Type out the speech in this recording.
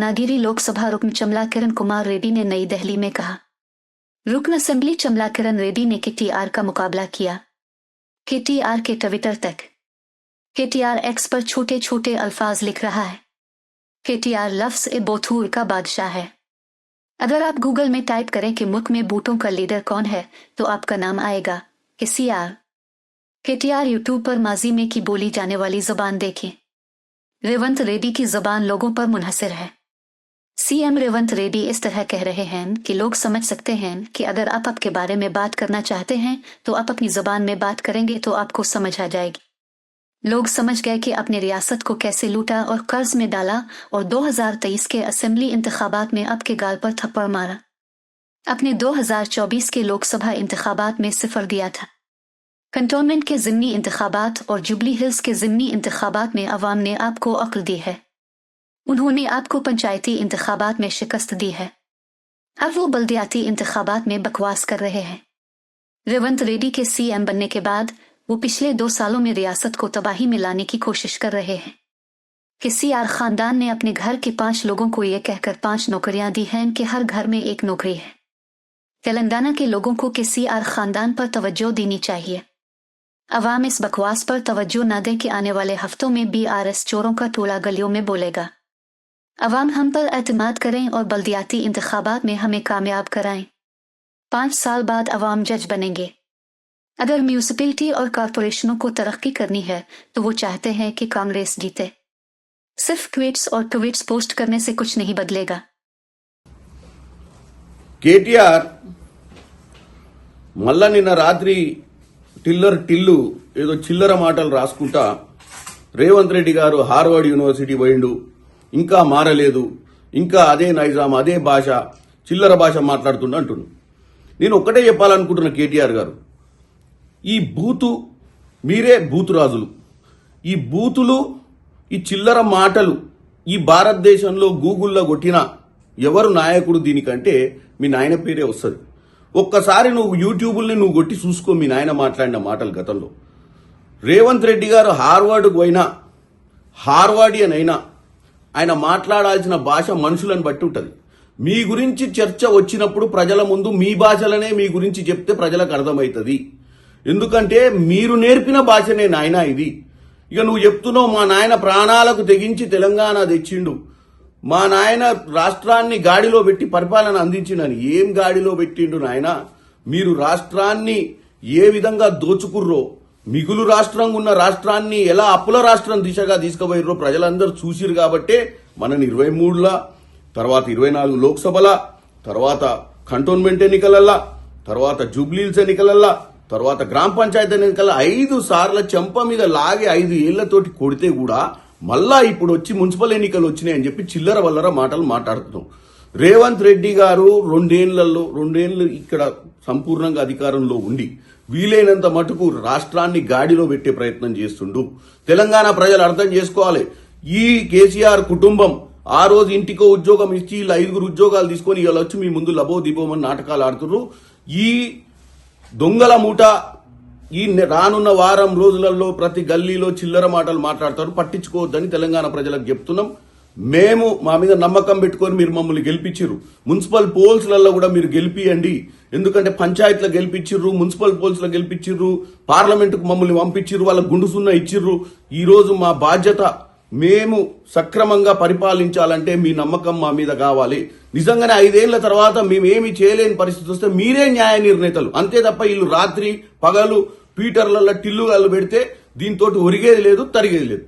रत्नागिरी लोकसभा रुकन चमलाकिरण कुमार रेड्डी ने नई दिल्ली में कहा। रुकन असेंबली चमलाकिरण रेड्डी ने केटीआर का मुकाबला किया। केटीआर के ट्विटर तक। केटीआर एक्स पर छोटे छोटे अल्फाज लिख रहा है। केटीआर लफ्ज़ ए बोथूर का बादशाह है। अगर आप गूगल में टाइप करें कि मुल्क में बूटों का लीडर कौन है तो आपका नाम आएगा केसीआर। केटीआर यूट्यूब पर माजी में की बोली जाने वाली ज़बान देखें। रेवंत रेड्डी की ज़बान लोगों पर मुनहसर है। सीएम रेवंत रेड्डी इस तरह कह रहे हैं कि लोग समझ सकते हैं कि अगर आप आपके बारे में बात करना चाहते हैं तो आप अपनी ज़बान में बात करेंगे तो आपको समझ आ जाएगी। लोग समझ गए कि अपनी रियासत को कैसे लूटा और कर्ज में डाला और 2023 के असेंबली इंतखाबात में आपके गाल पर थप्पड़ मारा। अपने 2024 के लोकसभा इंतखाबात में सिफर दिया था। कंटोनमेंट के ज़िमनी इंतखाबात और जुबली हिल्स के ज़िमनी इंतखाबात में अवाम ने आपको अक्ल दी है। उन्होंने आपको पंचायती इंतखाबात में शिकस्त दी है। अब वो बल्दियाती इंतखाबात में बकवास कर रहे हैं। रेवंत रेड्डी के सीएम बनने के बाद वो पिछले 2 सालों में रियासत को तबाही में लाने की कोशिश कर रहे हैं। केसीआर खानदान ने अपने घर के 5 लोगों को ये कहकर 5 नौकरियां दी हैं कि हर घर में एक नौकरी है। तेलंगाना के लोगों को केसीआर खानदान पर तवज्जो देनी चाहिए। अवाम इस बकवास पर तवज्जो न दें कि आने वाले हफ्तों में बीआरएस चोरों का टोला गलियों में बोलेगा। अवाम हम पर एतमाद करें और बल्दियाती इंतखाबात में हमें कामयाब कराएं। 5 साल बाद अवाम जज बनेंगे। अगर म्यूनिसिपैलिटी और कॉरपोरेशनों को तरक्की करनी है तो वो चाहते हैं कि कांग्रेस जीते। सिर्फ ट्वीट्स और ट्वीट्स पोस्ट करने से कुछ नहीं बदलेगा। కేటీఆర్ మళ్ళా నిన్న రాత్రి టిల్లు ఏదో చిల్లర మాటలు రాసుకుంటా రేవంత్ రెడ్డి గారు హార్వర్డ్ యూనివర్సిటీ పోయిండు, ఇంకా మారలేదు, ఇంకా అదే నైజాం అదే భాష చిల్లర భాష మాట్లాడుతుండ అంటున్నాడు. నేను ఒక్కటే చెప్పాలనుకుంటున్నా కేటీఆర్ గారు, ఈ బూతు మీరే బూతు రాజులు. ఈ బూతులు ఈ చిల్లర మాటలు ఈ భారతదేశంలో గూగుల్లో కొట్టిన ఎవరు నాయకుడు దీనికంటే మీ నాయన పేరే వస్తుంది. ఒక్కసారి నువ్వు యూట్యూబ్ని నువ్వు కొట్టి చూసుకో మీ నాయన మాట్లాడిన మాటలు గతంలో. రేవంత్ రెడ్డి గారు హార్వర్డ్కు పోయినా హార్వర్డియన్ అయినా ఆయన మాట్లాడాల్సిన భాష మనుషులను బట్టి ఉంటుంది. మీ గురించి చర్చ వచ్చినప్పుడు ప్రజల ముందు మీ భాషలనే మీ గురించి చెప్తే ప్రజలకు అర్థమవుతుంది. ఎందుకంటే మీరు నేర్పిన భాషనే నాయన ఇది. ఇక నువ్వు చెప్తున్నావు మా నాయన ప్రాణాలకు తెగించి తెలంగాణ తెచ్చిండు, మా నాయన రాష్ట్రాన్ని గాడిలో పెట్టి పరిపాలన అందించిండని. ఏం గాడిలో పెట్టిండు నాయన? మీరు రాష్ట్రాన్ని ఏ విధంగా దోచుకుర్రో, మిగులు రాష్ట్రంగా ఉన్న రాష్ట్రాన్ని ఎలా అప్పుల రాష్ట్రం దిశగా తీసుకుపోయిర్రో ప్రజలందరూ చూసిరు. కాబట్టే మనని 23ల తర్వాత 24 లోక్సభల తర్వాత కంటోన్మెంట్ ఎన్నికలల్లా తర్వాత జూబ్లీహిల్స్ ఎన్నికలల్లా తర్వాత గ్రామ పంచాయతీ ఎన్నికల 5 సార్ల చెంప మీద లాగి 5 ఏళ్లతోటి కొడితే కూడా మళ్ళా ఇప్పుడు వచ్చి మున్సిపల్ ఎన్నికలు వచ్చినాయని చెప్పి చిల్లర వల్లర మాటలు మాట్లాడుతున్నాం. రేవంత్ రెడ్డి గారు 2 ఏళ్ళు ఇక్కడ సంపూర్ణంగా అధికారంలో ఉండి వీలైనంత మటుకు రాష్ట్రాన్ని గాడిలో పెట్టే ప్రయత్నం చేస్తుండు. తెలంగాణ ప్రజలు అర్థం చేసుకోవాలి. ఈ కేసీఆర్ కుటుంబం ఆ రోజు ఇంటికో ఉద్యోగం ఇచ్చి ఇలా 5 ఉద్యోగాలు తీసుకొని ఇలా వచ్చి మీ ముందు లబో దిబోమని నాటకాలు ఆడుతున్నారు. ఈ దొంగల మూట ఈ రానున్న వారం రోజులలో ప్రతి గల్లీలో చిల్లర మాటలు మాట్లాడతారు. పట్టించుకోవద్దని తెలంగాణ ప్రజలకు చెప్తున్నాం. మేము మా మీద నమ్మకం పెట్టుకొని మీరు మమ్మల్ని గెలిపించిర్రు. మున్సిపల్ పోల్స్లలో కూడా మీరు గెలిపియండి. ఎందుకంటే పంచాయతీలో గెలిపించిర్రు, మున్సిపల్ పోల్స్లో గెలిపించిర్రు, పార్లమెంటుకు మమ్మల్ని పంపించిర్రు, వాళ్ళ గుండు సున్నా ఇచ్చిర్రు. ఈ రోజు మా బాధ్యత మేము సక్రమంగా పరిపాలించాలంటే మీ నమ్మకం మా మీద కావాలి. నిజంగానే 5 ఏళ్ల తర్వాత మేమేమి చేయలేని పరిస్థితి వస్తే మీరే న్యాయ నిర్ణేతలు. అంతే తప్ప వీళ్ళు రాత్రి పగలు ట్విట్టర్లలో టిల్లుగాళ్ళు పెడితే దీంతో ఒరిగేది లేదు, తరిగేది లేదు.